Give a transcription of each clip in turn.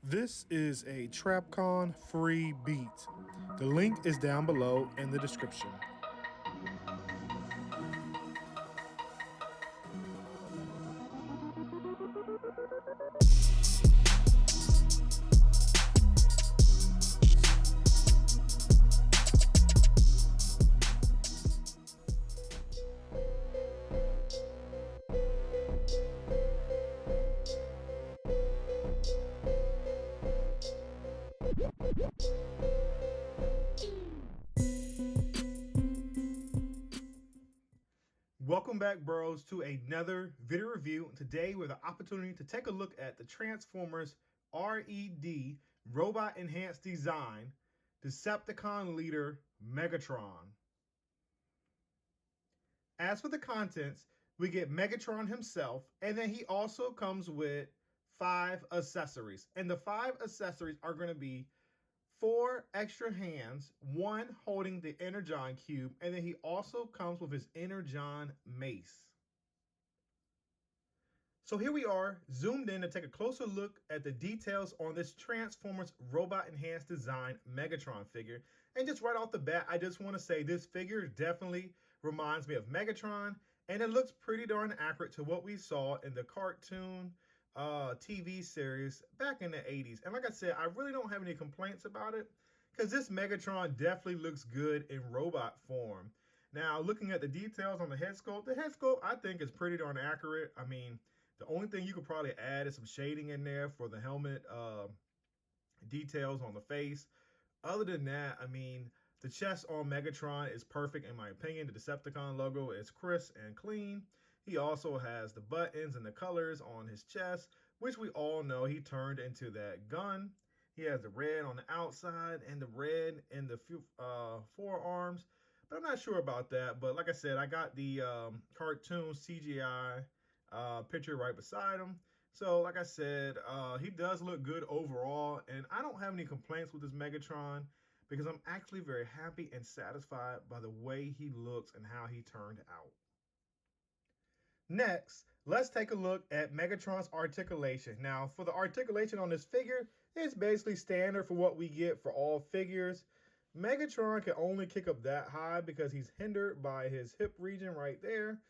This is a TrapCon free beat. The link is down below in the description. Welcome back, bros, to another video review. Today, we have the opportunity to take a look at the Transformers R.E.D. Robot Enhanced Design Decepticon Leader Megatron. As for the contents, we get Megatron himself, and then he also comes with 5 accessories. And the 5 accessories are going to be 4 extra hands, 1 holding the Energon Cube, and then he also comes with his Energon Mace. So here we are, zoomed in to take a closer look at the details on this Transformers Robot Enhanced Design Megatron figure. And just right off the bat, I just want to say this figure definitely reminds me of Megatron, and it looks pretty darn accurate to what we saw in the cartoon TV series back in the 80s. And like I said, I really don't have any complaints about it because this Megatron definitely looks good in robot form. Now, looking at the details on the head sculpt I think is pretty darn accurate. I mean, the only thing you could probably add is some shading in there for the helmet details on the face. Other than that, I mean, the chest on Megatron is perfect in my opinion. The Decepticon logo is crisp and clean. He also has the buttons and the colors on his chest, which we all know he turned into that gun. He has the red on the outside and the red in the forearms, but I'm not sure about that. But like I said, I got the cartoon CGI picture right beside him. So like I said, he does look good overall, and I don't have any complaints with this Megatron because I'm actually very happy and satisfied by the way he looks and how he turned out. Next, let's take a look at Megatron's articulation. Now, for the articulation on this figure, it's basically standard for what we get for all figures. Megatron can only kick up that high because he's hindered by his hip region right there.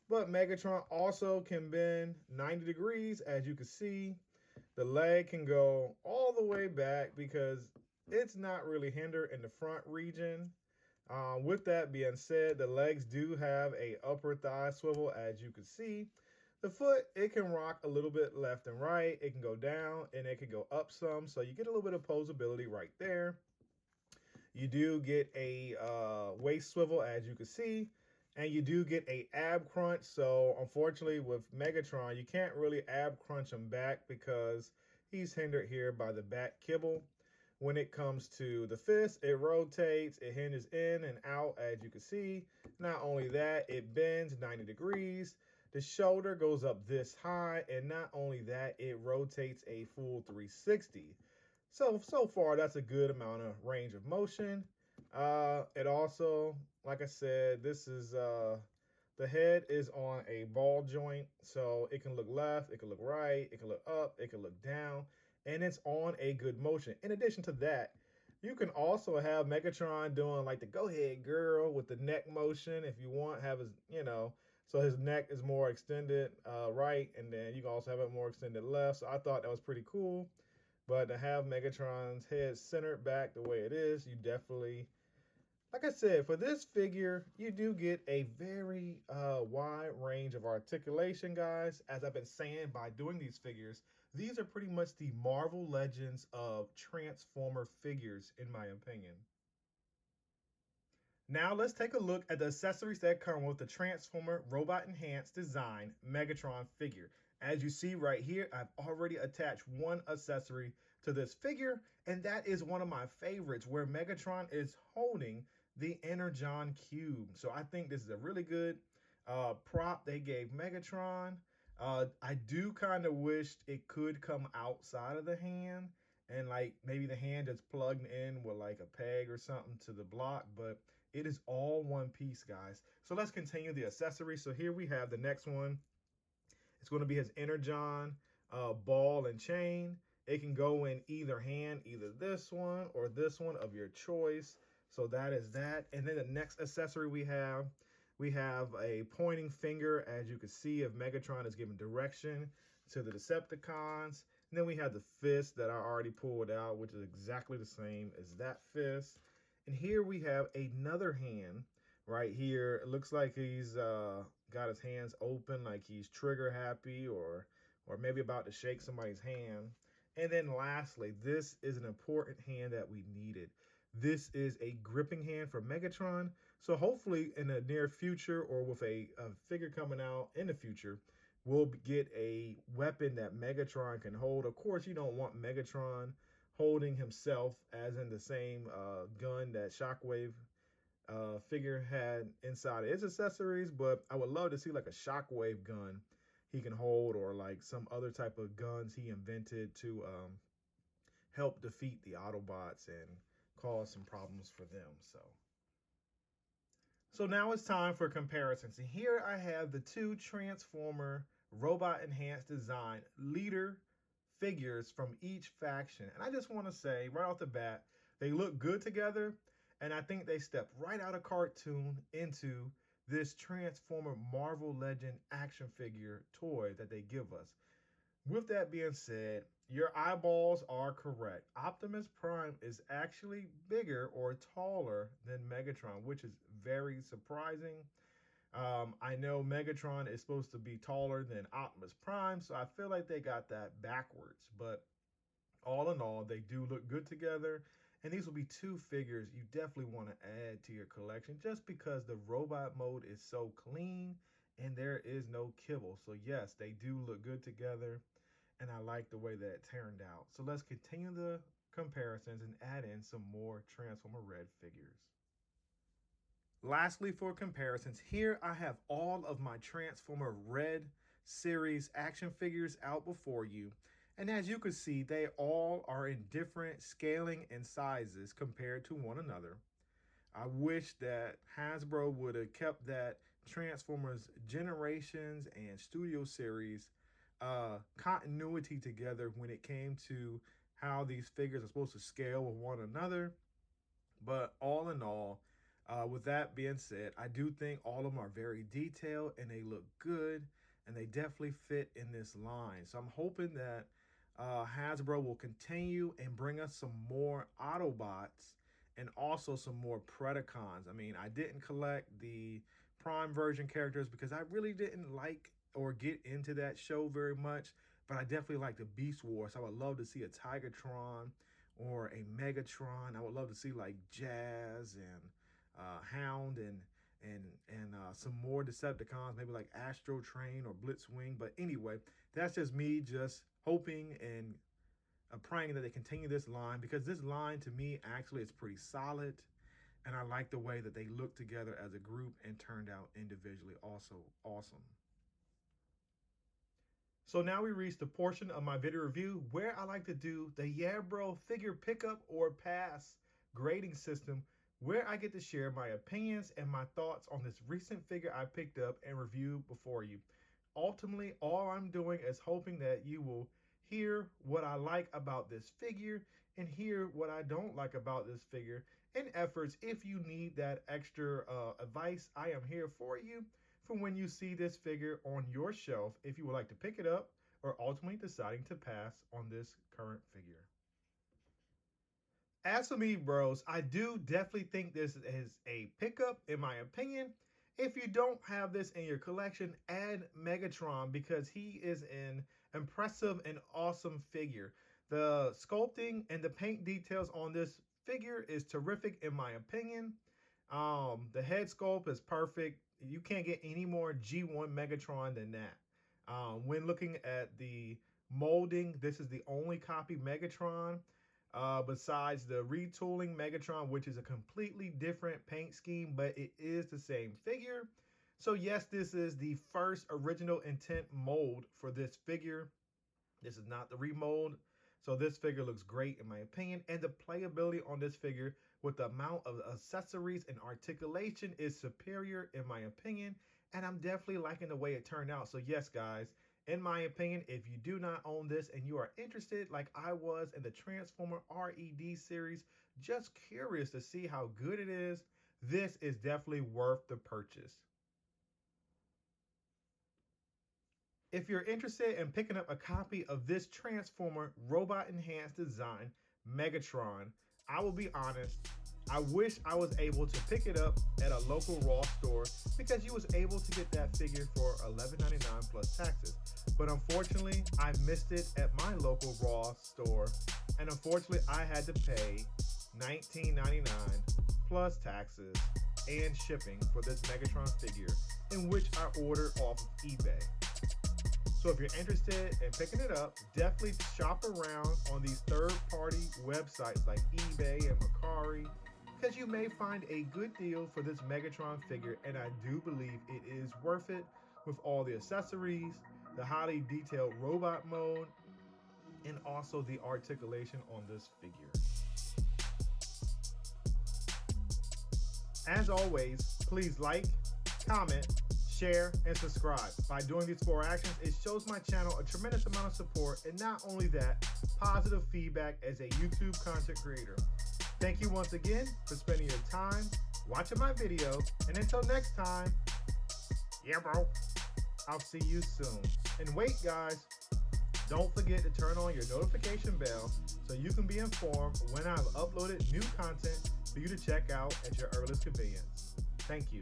But Megatron also can bend 90 degrees, as you can see. The leg can go all the way back because it's not really hindered in the front region. With that being said, the legs do have a upper thigh swivel, as you can see. The foot, it can rock a little bit left and right. It can go down and it can go up some. So you get a little bit of posability right there. You do get a waist swivel, as you can see. And you do get a ab crunch. So unfortunately with Megatron, you can't really ab crunch him back because he's hindered here by the back kibble. When it comes to the fist, it rotates, it hinges in and out, as you can see. Not only that, it bends 90 degrees. The shoulder goes up this high, and not only that, it rotates a full 360. So far, that's a good amount of range of motion. It also, like I said, this is the head is on a ball joint, so it can look left, it can look right, it can look up, it can look down, and it's on a good motion. In addition to that, you can also have Megatron doing like the go ahead girl with the neck motion if you want, have his, so his neck is more extended right, and then you can also have it more extended left. So I thought that was pretty cool. But to have Megatron's head centered back the way it is, you definitely, like I said, for this figure, you do get a very wide range of articulation, guys. As I've been saying, by doing these figures, these are pretty much the Marvel Legends of Transformer figures, in my opinion. Now let's take a look at the accessories that come with the Transformer Robot Enhanced Design Megatron figure. As you see right here, I've already attached one accessory to this figure, and that is one of my favorites, where Megatron is holding the Energon Cube. So I think this is a really good prop they gave Megatron. I do kind of wish it could come outside of the hand, and like maybe the hand is plugged in with like a peg or something to the block, but it is all one piece, guys. So let's continue the accessories. So here we have the next one. It's going to be his Energon ball and chain. It can go in either hand, either this one or this one of your choice. So that is that. And then the next accessory we have a pointing finger, as you can see, if Megatron is giving direction to the Decepticons. And then we have the fist that I already pulled out, which is exactly the same as that fist. And here we have another hand right here. It looks like he's got his hands open, like he's trigger happy or maybe about to shake somebody's hand. And then lastly, this is an important hand that we needed. This is a gripping hand for Megatron. So hopefully in the near future or with a figure coming out in the future, we'll get a weapon that Megatron can hold. Of course, you don't want Megatron holding himself as in the same gun that Shockwave figure had inside its accessories, but I would love to see like a Shockwave gun he can hold, or like some other type of guns he invented to help defeat the Autobots and cause some problems for them. So now it's time for comparisons. And here I have the two Transformer Robot Enhanced Design leader figures from each faction. And I just want to say right off the bat, they look good together. And I think they step right out of cartoon into this Transformer Marvel Legend action figure toy that they give us. With that being said, your eyeballs are correct. Optimus Prime is actually bigger or taller than Megatron, which is very surprising. I know Megatron is supposed to be taller than Optimus Prime, so I feel like they got that backwards. But all in all, they do look good together. And these will be two figures you definitely want to add to your collection just because the robot mode is so clean and there is no kibble. So yes, they do look good together and I like the way that it turned out. So let's continue the comparisons and add in some more Transformer Red figures. Lastly, for comparisons, here I have all of my Transformer Red series action figures out before you. And as you can see, they all are in different scaling and sizes compared to one another. I wish that Hasbro would have kept that Transformers Generations and Studio Series continuity together when it came to how these figures are supposed to scale with one another. But all in all, with that being said, I do think all of them are very detailed and they look good and they definitely fit in this line. So I'm hoping that Hasbro will continue and bring us some more Autobots and also some more Predacons. I mean, I didn't collect the Prime version characters because I really didn't like or get into that show very much, but I definitely like the Beast Wars. So I would love to see a Tigatron or a Megatron. I would love to see like Jazz and Hound and some more Decepticons, maybe like Astro Train or Blitzwing. But anyway, that's just me just hoping and praying that they continue this line, because this line to me actually is pretty solid and I like the way that they look together as a group and turned out individually also awesome. So now we reach the portion of my video review where I like to do the Yeah Bro figure pickup or pass grading system, where I get to share my opinions and my thoughts on this recent figure I picked up and reviewed before you. Ultimately, all I'm doing is hoping that you will hear what I like about this figure and hear what I don't like about this figure. In efforts, if you need that extra advice, I am here for you for when you see this figure on your shelf, if you would like to pick it up or ultimately deciding to pass on this current figure. As for me, bros, I do definitely think this is a pickup in my opinion. If you don't have this in your collection, add Megatron because he is an impressive and awesome figure. The sculpting and the paint details on this figure is terrific in my opinion. The head sculpt is perfect. You can't get any more G1 Megatron than that. When looking at the molding, this is the only copy Megatron besides the retooling Megatron, which is a completely different paint scheme, but it is the same figure. So yes, this is the first original intent mold for this figure. This is not the remold. So this figure looks great in my opinion. And the playability on this figure with the amount of accessories and articulation is superior in my opinion. And I'm definitely liking the way it turned out. So yes, guys, In my opinion, if you do not own this and you are interested, like I was in the Transformer R.E.D series, just curious to see how good it is, this is definitely worth the purchase. If you're interested in picking up a copy of this Transformer Robot Enhanced design, Megatron, I will be honest, I wish I was able to pick it up at a local Raw store because you was able to get that figure for $11.99 plus taxes. But unfortunately, I missed it at my local Raw store, and unfortunately, I had to pay $19.99 plus taxes and shipping for this Megatron figure, in which I ordered off of eBay. So if you're interested in picking it up, definitely shop around on these third-party websites like eBay and Mercari, because you may find a good deal for this Megatron figure, and I do believe it is worth it with all the accessories, the highly detailed robot mode, and also the articulation on this figure. As always, please like, comment, share, and subscribe. By doing these 4 actions, it shows my channel a tremendous amount of support, and not only that, positive feedback as a YouTube content creator. Thank you once again for spending your time watching my video, and until next time, yeah bro, I'll see you soon. And wait guys, don't forget to turn on your notification bell so you can be informed when I've uploaded new content for you to check out at your earliest convenience. Thank you.